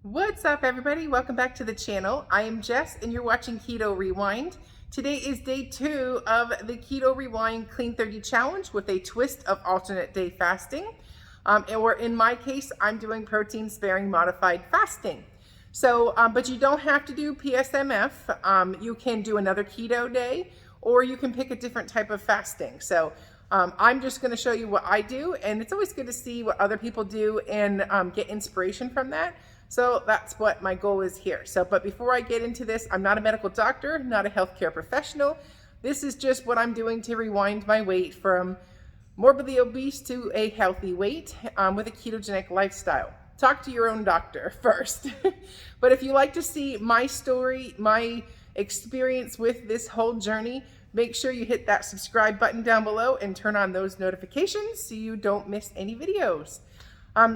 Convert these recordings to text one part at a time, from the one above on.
What's up, everybody? Welcome back to the channel. I am Jess and you're watching Keto Rewind. Today is day 2 of the Keto Rewind Clean 30 Challenge with a twist of alternate day fasting. Or in my case, I'm doing protein sparing modified fasting. So, but you don't have to do PSMF. You can do another keto day, or you can pick a different type of fasting. So I'm just going to show you what I do, and it's always good to see what other people do and get inspiration from that. So that's what my goal is here. So, but before I get into this, I'm not a medical doctor, not a healthcare professional. This is just what I'm doing to rewind my weight from morbidly obese to a healthy weight with a ketogenic lifestyle. Talk to your own doctor first. But if you like to see my story, my experience with this whole journey, make sure you hit that subscribe button down below and turn on those notifications so you don't miss any videos.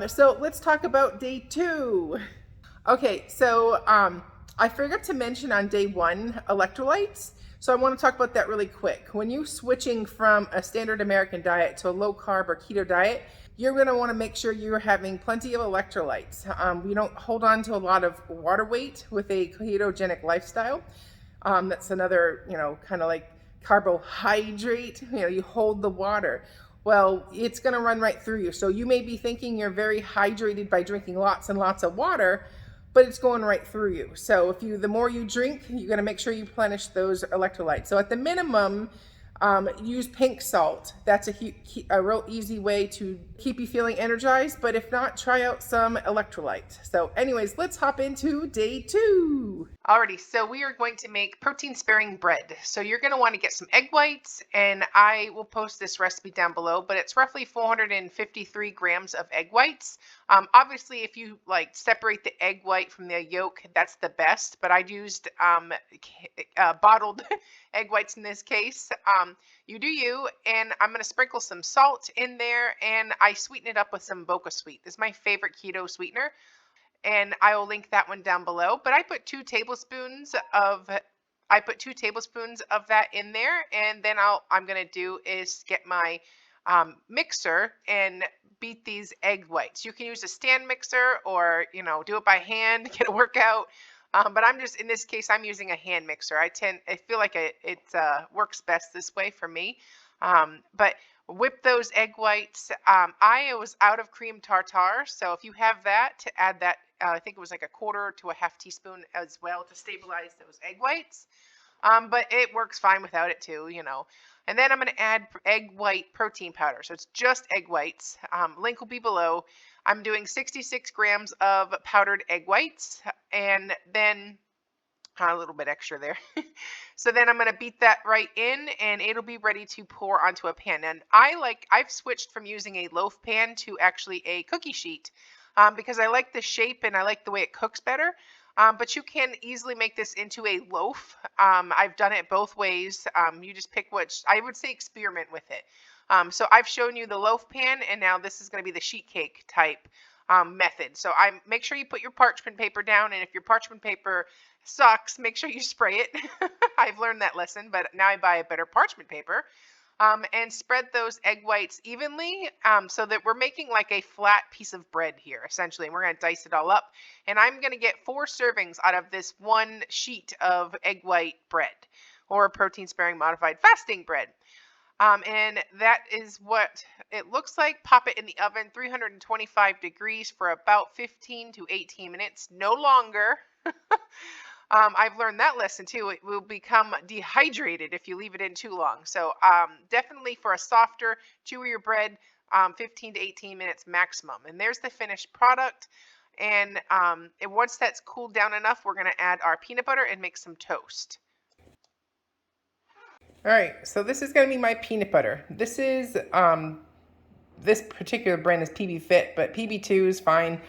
So let's talk about day 2. Okay, so I forgot to mention on day 1 electrolytes. So I want to talk about that really quick. When you're switching from a standard American diet to a low carb or keto diet, you're going to want to make sure you're having plenty of electrolytes. You don't hold on to a lot of water weight with a ketogenic lifestyle. That's another, kind of like carbohydrate. You hold the water. Well, it's going to run right through you. So you may be thinking you're very hydrated by drinking lots and lots of water, but it's going right through you. So the more you drink, you're going to make sure you replenish those electrolytes. So at the minimum, use pink salt. That's a real easy way to keep you feeling energized. But if not, try out some electrolyte. So anyways, let's hop into day 2. Alrighty, so we are going to make protein sparing bread. So you're going to want to get some egg whites, and I will post this recipe down below, but it's roughly 453 grams of egg whites. Obviously, if you separate the egg white from the yolk, that's the best, but I used bottled egg whites in this case. You do you, and I'm going to sprinkle some salt in there, and I sweeten it up with some Boca Sweet. This is my favorite keto sweetener, and I will link that one down below. But I put 2 tablespoons of that in there, and then I'm going to do is get my mixer and beat these egg whites. You can use a stand mixer, or do it by hand, get a workout. But in this case, I'm using a hand mixer. I feel like it works best this way for me. But whip those egg whites. I was out of cream tartar, so if you have that, to add that, I think it was like a quarter to a half teaspoon as well to stabilize those egg whites. But it works fine without it too, And then I'm going to add egg white protein powder. So it's just egg whites. Link will be below. I'm doing 66 grams of powdered egg whites, and then a little bit extra there. So then I'm going to beat that right in, and it'll be ready to pour onto a pan. And I've switched from using a loaf pan to actually a cookie sheet, because I like the shape and I like the way it cooks better. But you can easily make this into a loaf. I've done it both ways. You just pick which. I would say experiment with it. So I've shown you the loaf pan, and now this is going to be the sheet cake type method. So make sure you put your parchment paper down, and if your parchment paper sucks, make sure you spray it. I've learned that lesson, but now I buy a better parchment paper. And spread those egg whites evenly, so that we're making like a flat piece of bread here, essentially. And we're going to dice it all up. And I'm going to get 4 servings out of this one sheet of egg white bread, or protein sparing modified fasting bread. And that is what it looks like. Pop it in the oven, 325 degrees for about 15 to 18 minutes, no longer. I've learned that lesson too. It will become dehydrated if you leave it in too long. So definitely for a softer, chewier bread, 15 to 18 minutes maximum. And there's the finished product. And once that's cooled down enough, we're going to add our peanut butter and make some toast. All right, so this is going to be my peanut butter. This is, this particular brand is PB Fit, but PB2 is fine.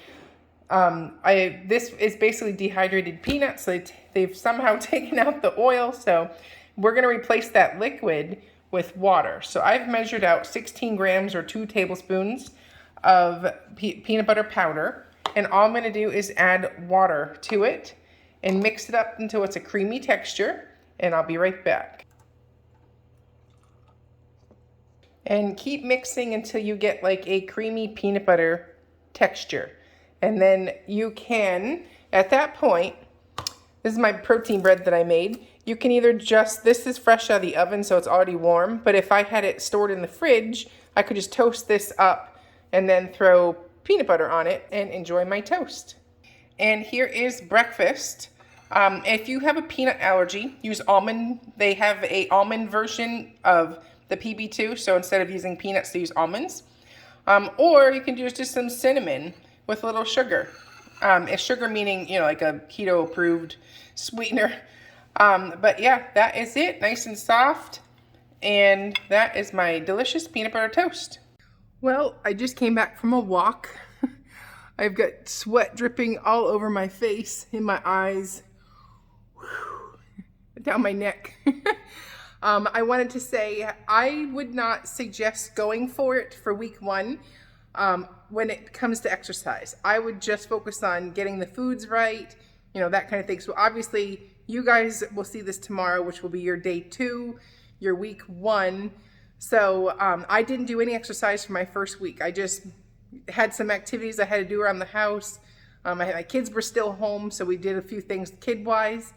This is basically dehydrated peanuts. They've somehow taken out the oil, so we're going to replace that liquid with water. So I've measured out 16 grams or 2 tablespoons of peanut butter powder, and all I'm going to do is add water to it and mix it up until it's a creamy texture, and I'll be right back. And keep mixing until you get like a creamy peanut butter texture. And then you can, at that point, this is my protein bread that I made. You can either this is fresh out of the oven, so it's already warm, but if I had it stored in the fridge, I could just toast this up and then throw peanut butter on it and enjoy my toast. And here is breakfast. If you have a peanut allergy, use almond. They have a almond version of the PB2, so instead of using peanuts, they use almonds. Or you can use just some cinnamon with a little sugar. Sugar meaning, like a keto approved sweetener. But yeah, that is it. Nice and soft. And that is my delicious peanut butter toast. Well, I just came back from a walk. I've got sweat dripping all over my face, in my eyes, down my neck. I wanted to say I would not suggest going for it for week 1 when it comes to exercise. I would just focus on getting the foods right, that kind of thing. So obviously you guys will see this tomorrow, which will be your day 2, your week 1. So I didn't do any exercise for my first week. I just had some activities I had to do around the house. My kids were still home, so we did a few things kid-wise.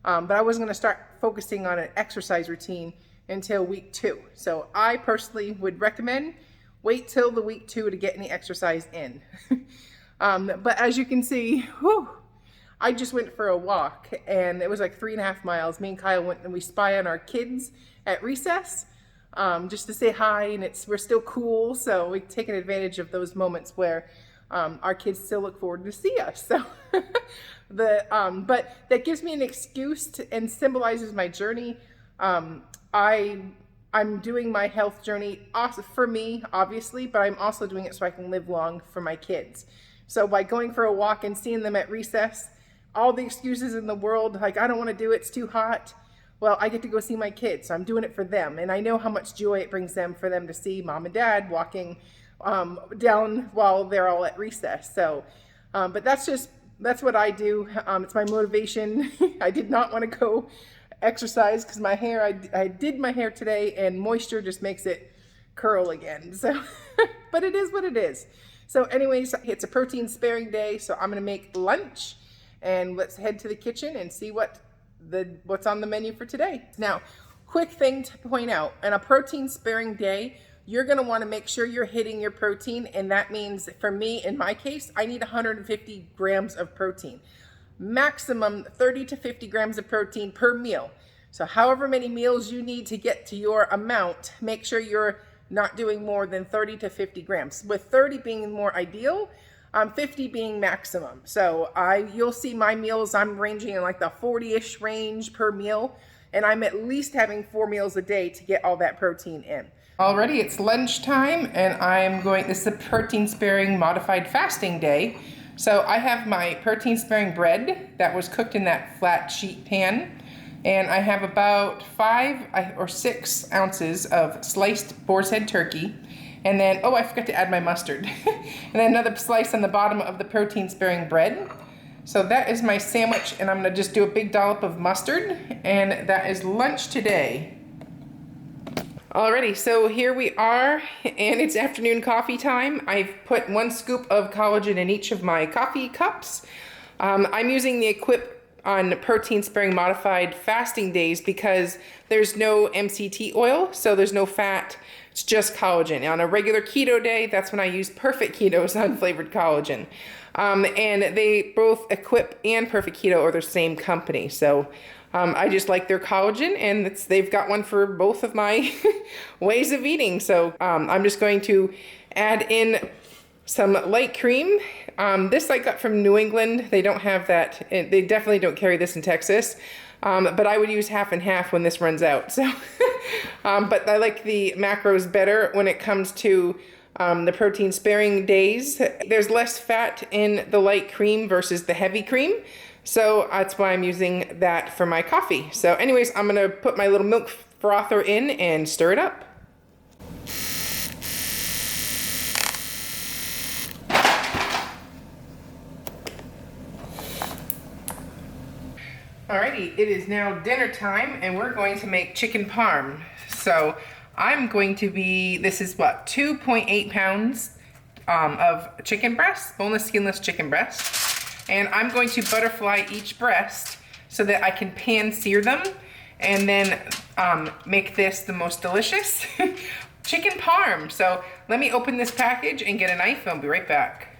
But I wasn't going to start focusing on an exercise routine until week 2. So I personally would recommend wait till the week 2 to get any exercise in. But as you can see, I just went for a walk, and it was like 3.5 miles. Me and Kyle went and we spy on our kids at recess. Just to say hi, and we're still cool, so we've taken advantage of those moments where our kids still look forward to see us. So, but that gives me an excuse and symbolizes my journey. I'm doing my health journey also for me, obviously, but I'm also doing it so I can live long for my kids. So by going for a walk and seeing them at recess, all the excuses in the world, like I don't want to do it, it's too hot. Well, I get to go see my kids, so I'm doing it for them. And I know how much joy it brings them for them to see mom and dad walking down while they're all at recess. So, but that's what I do. It's my motivation. I did not want to go exercise because my hair, I did my hair today, and moisture just makes it curl again. So, but it is what it is. So anyways, it's a protein sparing day, so I'm going to make lunch, and let's head to the kitchen and see what's on the menu for today. Now, quick thing to point out, on a protein sparing day, you're going to want to make sure you're hitting your protein, and that means for me, in my case, I need 150 grams of protein. Maximum 30 to 50 grams of protein per meal. So however many meals you need to get to your amount, make sure you're not doing more than 30 to 50 grams, with 30 being more ideal, 50 being maximum. So you'll see my meals, I'm ranging in like the 40-ish range per meal, and I'm at least having 4 meals a day to get all that protein in. Already it's lunchtime, and this is a protein sparing modified fasting day. So I have my protein sparing bread that was cooked in that flat sheet pan, and I have about 5 or 6 ounces of sliced boar's head turkey. And then, I forgot to add my mustard. And then another slice on the bottom of the protein sparing bread. So that is my sandwich, and I'm gonna just do a big dollop of mustard, and that is lunch today. Alrighty, so here we are, and it's afternoon coffee time. I've put 1 scoop of collagen in each of my coffee cups. I'm using the Equip on protein sparing modified fasting days because there's no MCT oil, so there's no fat. It's just collagen. On a regular keto day, that's when I use Perfect Keto's unflavored collagen. And they both Equip and Perfect Keto are the same company. So I just like their collagen, and they've got one for both of my ways of eating. So I'm just going to add in some light cream. This I got from New England. They don't have that. They definitely don't carry this in Texas. But I would use half and half when this runs out. So, but I like the macros better when it comes to the protein sparing days. There's less fat in the light cream versus the heavy cream. So that's why I'm using that for my coffee. So anyways, I'm gonna put my little milk frother in and stir it up. Alrighty, it is now dinner time, and we're going to make chicken parm. So I'm going to be, this is what, 2.8 pounds of chicken breasts, boneless, skinless chicken breasts. And I'm going to butterfly each breast so that I can pan sear them and then make this the most delicious chicken parm. So let me open this package and get a knife and I'll be right back.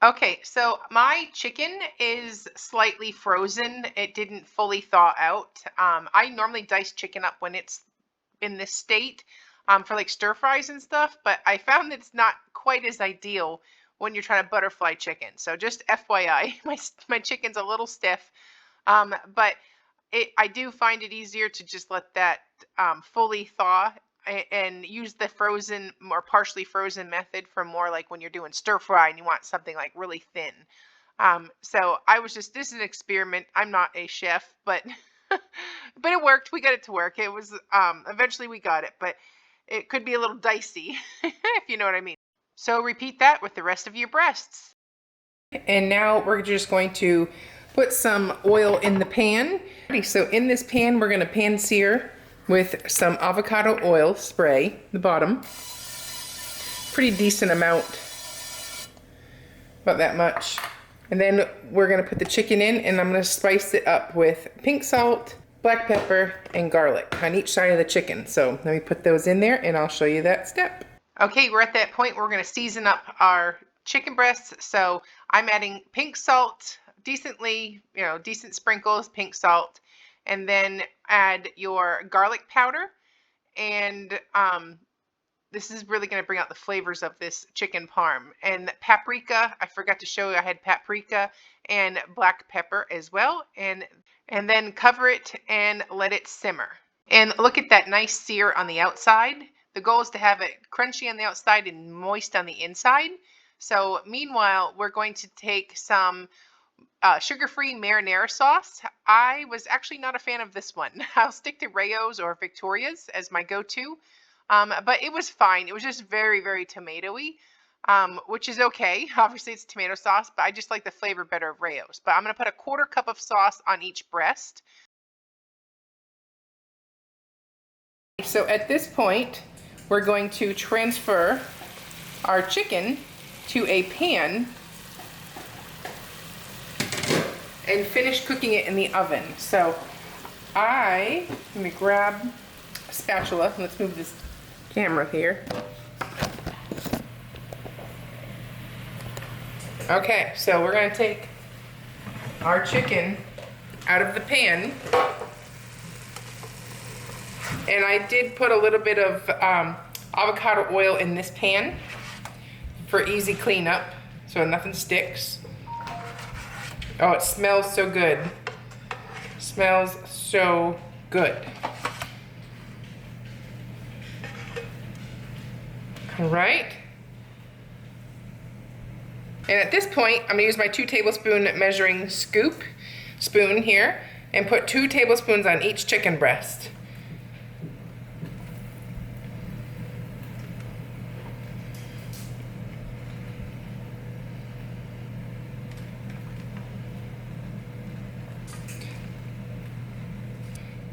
Okay, so my chicken is slightly frozen. It didn't fully thaw out. I normally dice chicken up when it's in this state for like stir fries and stuff, but I found it's not quite as ideal when you're trying to butterfly chicken. So just FYI, my chicken's a little stiff, but I do find it easier to just let that fully thaw and use the frozen or partially frozen method for more like when you're doing stir fry and you want something like really thin. So this is an experiment. I'm not a chef, but but it worked. We got it to work. It was eventually we got it, but it could be a little dicey if you know what I mean. So repeat that with the rest of your breasts. And now we're just going to put some oil in the pan. So in this pan, we're gonna pan sear with some avocado oil spray, the bottom. Pretty decent amount, about that much. And then we're gonna put the chicken in and I'm gonna spice it up with pink salt, black pepper, and garlic on each side of the chicken. So let me put those in there and I'll show you that step. Okay, we're at that point where we're gonna season up our chicken breasts. So I'm adding pink salt, decently, decent sprinkles, pink salt, and then add your garlic powder. And this is really going to bring out the flavors of this chicken parm. And paprika, I forgot to show you, I had paprika and black pepper as well. And then cover it and let it simmer. And look at that nice sear on the outside. The goal is to have it crunchy on the outside and moist on the inside. So meanwhile, we're going to take some sugar-free marinara sauce. I was actually not a fan of this one. I'll stick to Rayo's or Victoria's as my go-to, but it was fine. It was just very, very tomatoey, which is okay. Obviously, it's tomato sauce, but I just like the flavor better of Rayo's. But I'm going to put a 1/4 cup of sauce on each breast. So at this point, we're going to transfer our chicken to a pan and finish cooking it in the oven. So let me grab a spatula. Let's move this camera here. Okay, so we're gonna take our chicken out of the pan. And I did put a little bit of avocado oil in this pan for easy cleanup, so nothing sticks. Oh, it smells so good. Smells so good. All right. And at this point, I'm gonna use my 2 tablespoon measuring spoon here and put 2 tablespoons on each chicken breast.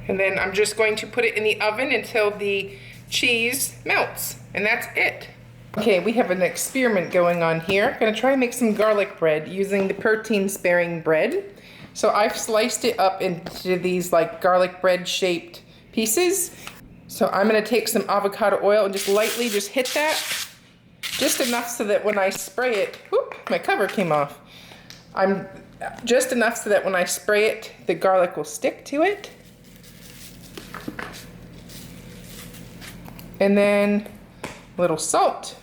And then I'm just going to put it in the oven until the cheese melts, and that's it. Okay, we have an experiment going on here. I'm gonna try and make some garlic bread using the protein-sparing bread. So I've sliced it up into these like garlic bread shaped pieces. So I'm gonna take some avocado oil and just lightly hit that, just enough so that when I spray it, whoop, my cover came off. Just enough so that when I spray it, the garlic will stick to it. And then a little salt,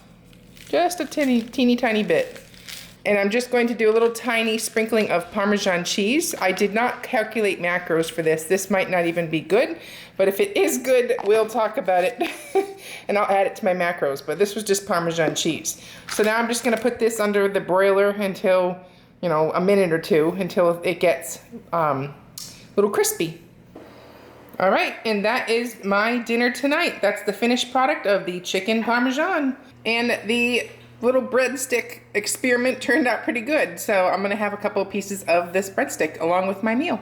just a teeny tiny bit. And I'm just going to do a little tiny sprinkling of Parmesan cheese. I did not calculate macros for this. This might not even be good, but if it is good, we'll talk about it and I'll add it to my macros. But this was just Parmesan cheese. So now I'm just gonna put this under the broiler until, a minute or two until it gets a little crispy. All right, and that is my dinner tonight. That's the finished product of the chicken Parmesan. And the little breadstick experiment turned out pretty good. So I'm gonna have a couple of pieces of this breadstick along with my meal.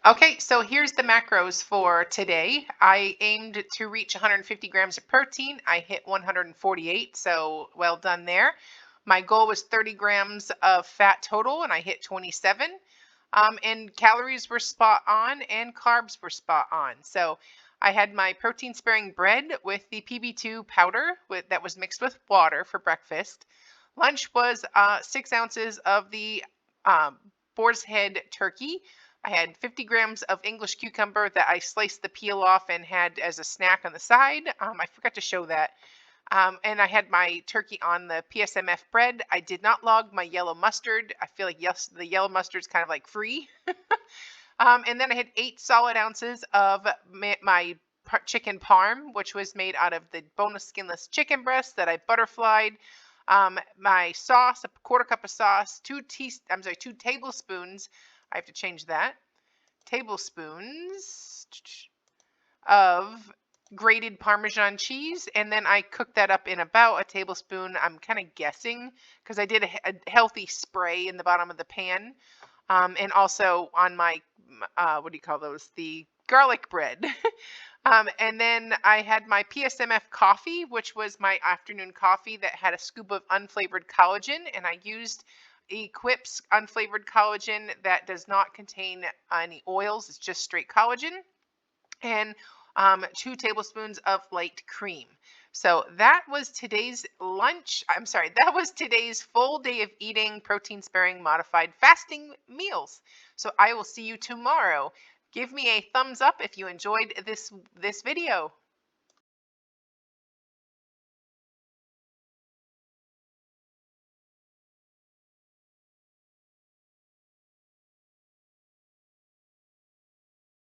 Okay, so here's the macros for today. I aimed to reach 150 grams of protein. I hit 148, so well done there. My goal was 30 grams of fat total, and I hit 27. And calories were spot on, and carbs were spot on. So I had my protein sparing bread with the PB2 powder that was mixed with water for breakfast. Lunch was 6 ounces of the um, boar's head turkey. I had 50 grams of English cucumber that I sliced the peel off and had as a snack on the side. I forgot to show that. And I had my turkey on the PSMF bread. I did not log my yellow mustard. I feel like, yes, the yellow mustard is kind of like free. And then I had 8 solid ounces of my chicken parm, which was made out of the boneless, skinless chicken breast that I butterflied. My sauce, a quarter cup of sauce, 2 tablespoons. I have to change that. Tablespoons of grated Parmesan cheese, and then I cooked that up in about a tablespoon. I'm kind of guessing because I did a healthy spray in the bottom of the pan, and also on my what do you call those? The garlic bread. And then I had my PSMF coffee, which was my afternoon coffee that had a scoop of unflavored collagen, and I used Equip's unflavored collagen that does not contain any oils. It's just straight collagen, and 2 tablespoons of light cream. So that was today's lunch. I'm sorry, that was today's full day of eating protein sparing modified fasting meals. So I will see you tomorrow. Give me a thumbs up if you enjoyed this video.